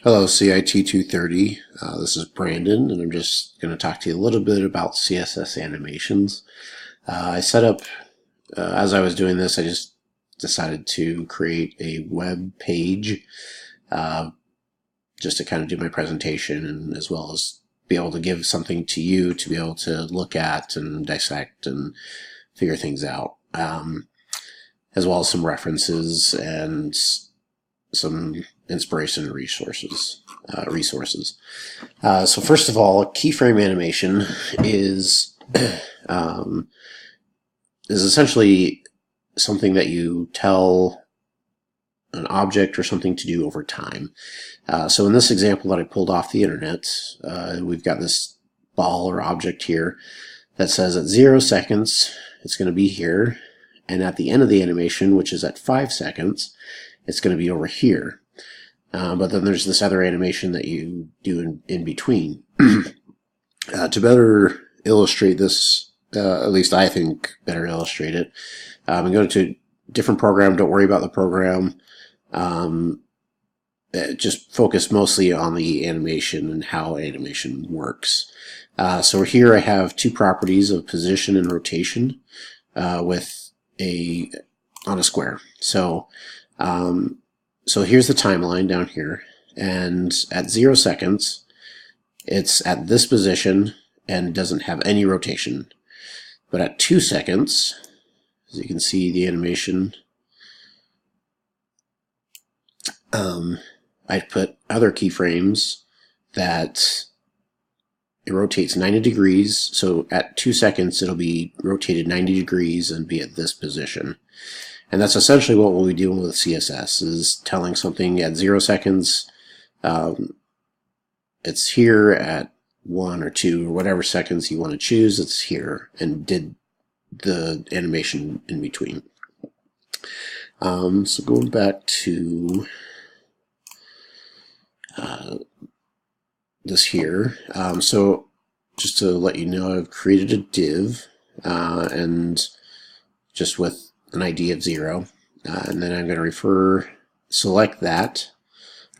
Hello, CIT230. This is Brandon, and I'm just going to talk to you a little bit about CSS animations. I set up, as I was doing this, I just decided to create a web page just to kind of do my presentation, and as well as be able to give something to you to be able to look at and dissect and figure things out, as well as some references and some inspiration and resources. So first of all, keyframe animation is essentially something that you tell an object or something to do over time. So in this example that I pulled off the internet, we've got this ball or object here that says at 0 seconds it's going to be here, and at the end of the animation, which is at 5 seconds, it's going to be over here. But then there's this other animation that you do in between. To better illustrate this, at least I think better illustrate it, I'm going to a different program. Don't worry about the program. Just focus mostly on the animation and how animation works. So here I have two properties of position and rotation with on a square. So here's the timeline down here, and at 0 seconds, it's at this position and doesn't have any rotation. But at 2 seconds, as you can see the animation, I put other keyframes that it rotates 90 degrees. So at 2 seconds, it'll be rotated 90 degrees and be at this position. And that's essentially what we'll be doing with CSS, is telling something at 0 seconds, it's here, at 1 or 2 or whatever seconds you want to choose, it's here, and did the animation in between. So going back to this here, so just to let you know, I've created a div, and just with an ID of 0, and then I'm going to select that,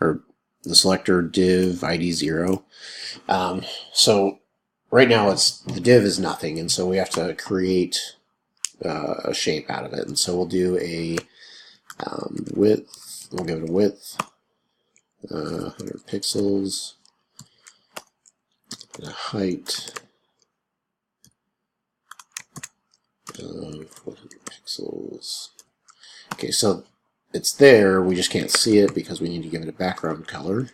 or the selector div ID 0. So right now the div is nothing, and so we have to create a shape out of it. And so we'll do a width. We'll give it a width, 100 pixels, and a height of 100 pixels. Okay, so it's there, we just can't see it because we need to give it a background color.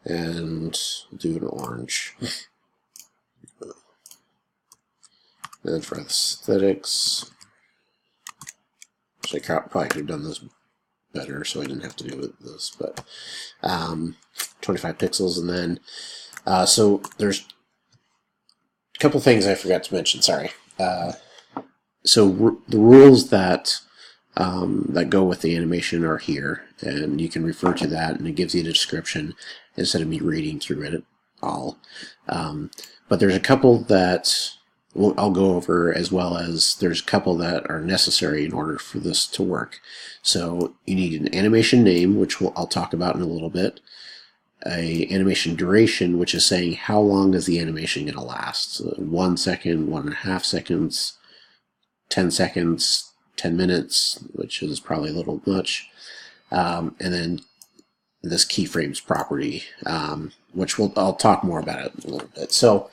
And we'll do an orange. And for aesthetics, I probably could have done this better, so I didn't have to do this, but 25 pixels. And then, so there's a couple things I forgot to mention, sorry. So the rules that go with the animation are here, and you can refer to that, and it gives you the description instead of me reading through it all. But there's a couple that I'll go over, as well as there's a couple that are necessary in order for this to work. So you need an animation name, which I'll talk about in a little bit. A animation duration, which is saying how long is the animation going to last. So 1 second, 1.5 seconds, 10 seconds, 10 minutes, which is probably a little much. And then this keyframes property, which I'll talk more about it in a little bit. So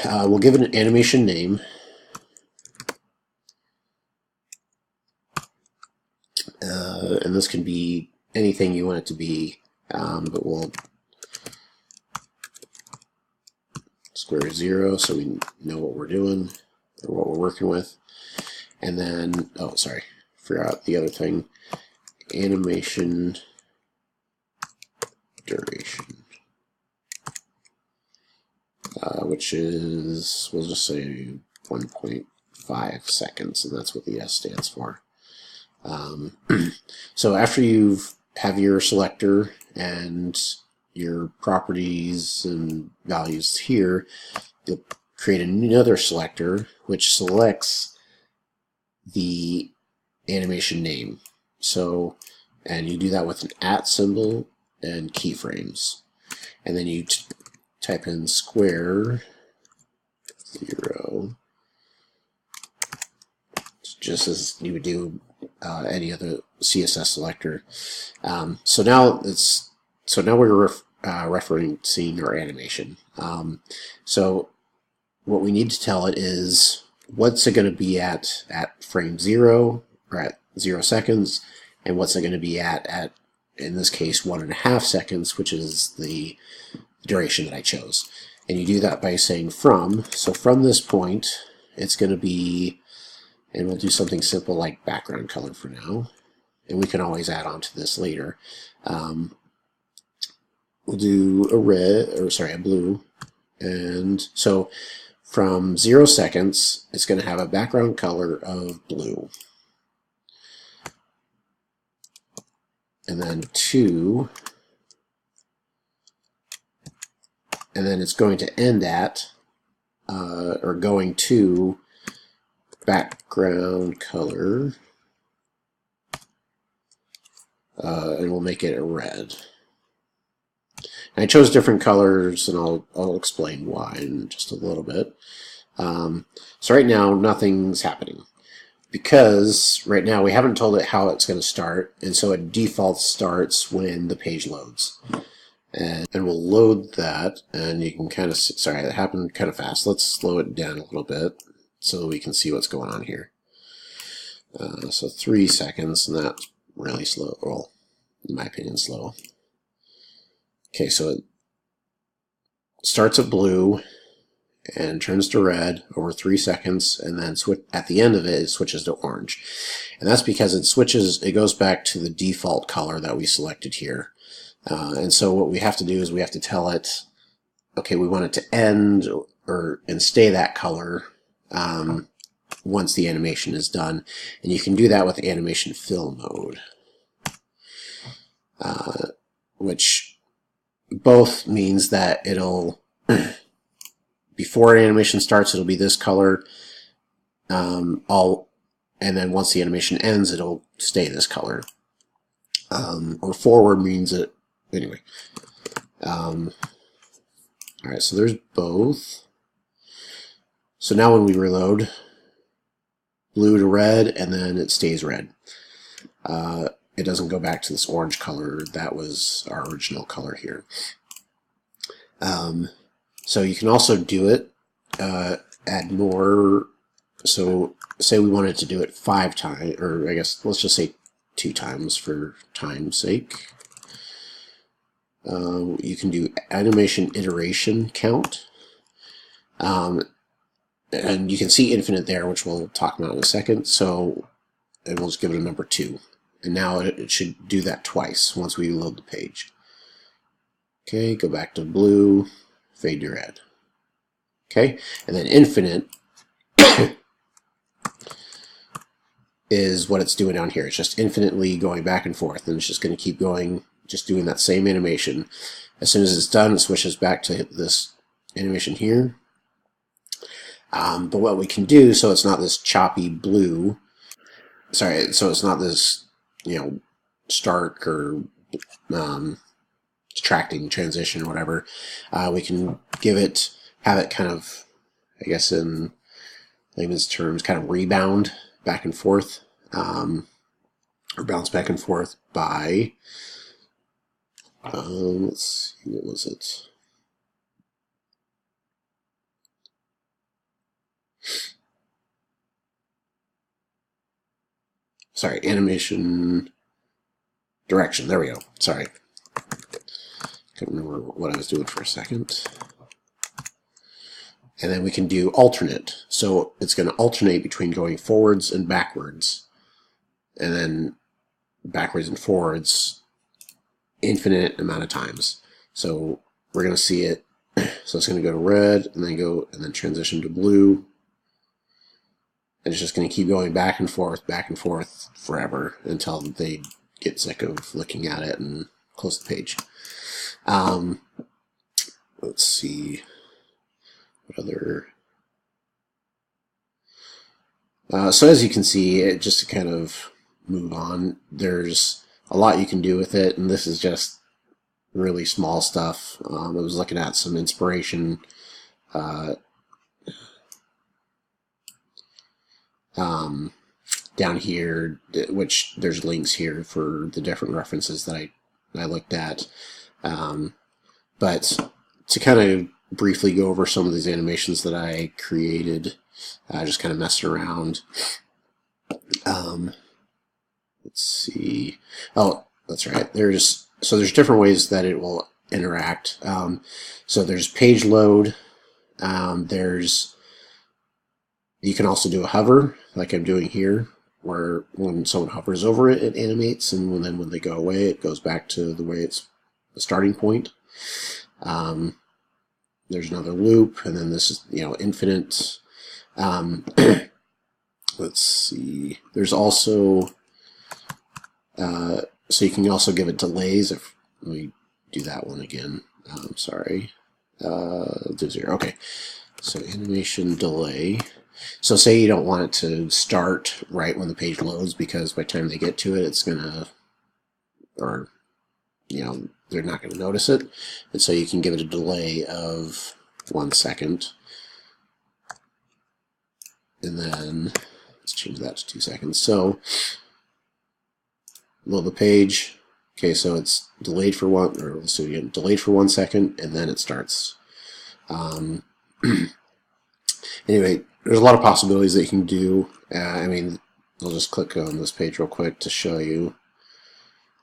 we'll give it an animation name. And this can be anything you want it to be, but we'll square 0 so we know what we're doing or what we're working with. And then, oh, sorry, forgot the other thing, animation duration, which is, we'll just say 1.5 seconds, and that's what the S stands for. So after you have your selector and your properties and values here, you'll create another selector which selects the animation name. So and you do that with an @ symbol and keyframes. And then you type in square 0, just as you would do any other CSS selector. So now we're referencing our animation. So what we need to tell it is what's it going to be at frame 0 or at 0 seconds, and what's it going to be at in this case 1.5 seconds, which is the duration that I chose. And you do that by saying from. So from this point, it's going to be, and we'll do something simple like background color for now, and we can always add on to this later. We'll do a blue, and so from 0 seconds, it's going to have a background color of blue. And then 2, and then it's going to end at, or going to, background color, and we'll make it a red. And I chose different colors, and I'll explain why in just a little bit. So right now, nothing's happening, because right now we haven't told it how it's going to start, and so it default starts when the page loads. And we'll load that, and you can kind of see, sorry, that happened kind of fast. Let's slow it down a little bit so we can see what's going on here. So 3 seconds, and that's really slow. Well, in my opinion, slow. Okay, so it starts at blue and turns to red over 3 seconds, and then at the end of it, it switches to orange. And that's because it goes back to the default color that we selected here. And so what we have to do is we have to tell it, okay, we want it to end and stay that color once the animation is done. And you can do that with animation fill mode, which both means that it'll, before animation starts, it'll be this color, and then once the animation ends, it'll stay this color. Or forward means it, anyway. Alright, so there's both. So now when we reload, blue to red, and then it stays red. It doesn't go back to this orange color. That was our original color here. So you can also do it, add more. So say we wanted to do it 5 times, or I guess let's just say 2 times for time's sake. You can do animation iteration count. And you can see infinite there, which we'll talk about in a second. So, and we'll just give it a number 2. And now it should do that twice once we load the page. Okay, go back to blue, fade to red. Okay, and then infinite is what it's doing down here. It's just infinitely going back and forth, and it's just going to keep going, just doing that same animation. As soon as it's done, it switches back to this animation here. But what we can do, so it's not this choppy blue, sorry, so it's not this, stark or distracting transition or whatever, we can have it kind of, I guess in layman's terms, kind of rebound back and forth, or bounce back and forth by, let's see, what was it? Sorry, animation direction. There we go. Sorry. Couldn't remember what I was doing for a second. And then we can do alternate. So it's going to alternate between going forwards and backwards. And then backwards and forwards infinite amount of times. So we're going to see it. So it's going to go to red and then transition to blue. And it's just going to keep going back and forth forever until they get sick of looking at it and close the page. Let's see. What other... so as you can see, just to kind of move on, there's a lot you can do with it, and this is just really small stuff. I was looking at some inspiration down here, which there's links here for the different references that I looked at. But to kind of briefly go over some of these animations that I created, just kind of messing around. Let's see. Oh, that's right. There's different ways that it will interact. So there's page load. You can also do a hover, like I'm doing here, where when someone hovers over it, it animates, and then when they go away, it goes back to the way it's the starting point. There's another loop, and then this is, infinite. Let's see. There's also so you can also give it delays. Let me do that one again. Sorry. Do 0. Okay. So animation delay. So say you don't want it to start right when the page loads, because by the time they get to it, it's gonna, or they're not going to notice it, and so you can give it a delay of 1 second, and then let's change that to 2 seconds. So load the page. Okay, so it's delayed for let's do it again. Delayed for 1 second, and then it starts. Anyway, there's a lot of possibilities that you can do. I mean, I'll just click on this page real quick to show you.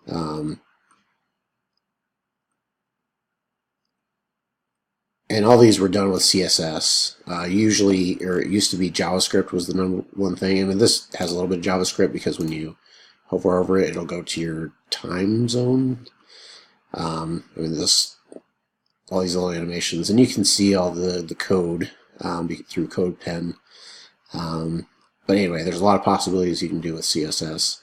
And all these were done with CSS. Usually, or it used to be JavaScript was the number one thing. I mean, this has a little bit of JavaScript because when you hover over it, it'll go to your time zone. I mean, all these little animations, and you can see all the code through CodePen. But anyway, there's a lot of possibilities you can do with CSS.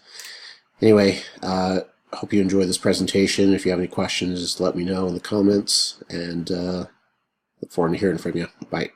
Anyway, hope you enjoyed this presentation. If you have any questions, just let me know in the comments, and look forward to hearing from you. Bye.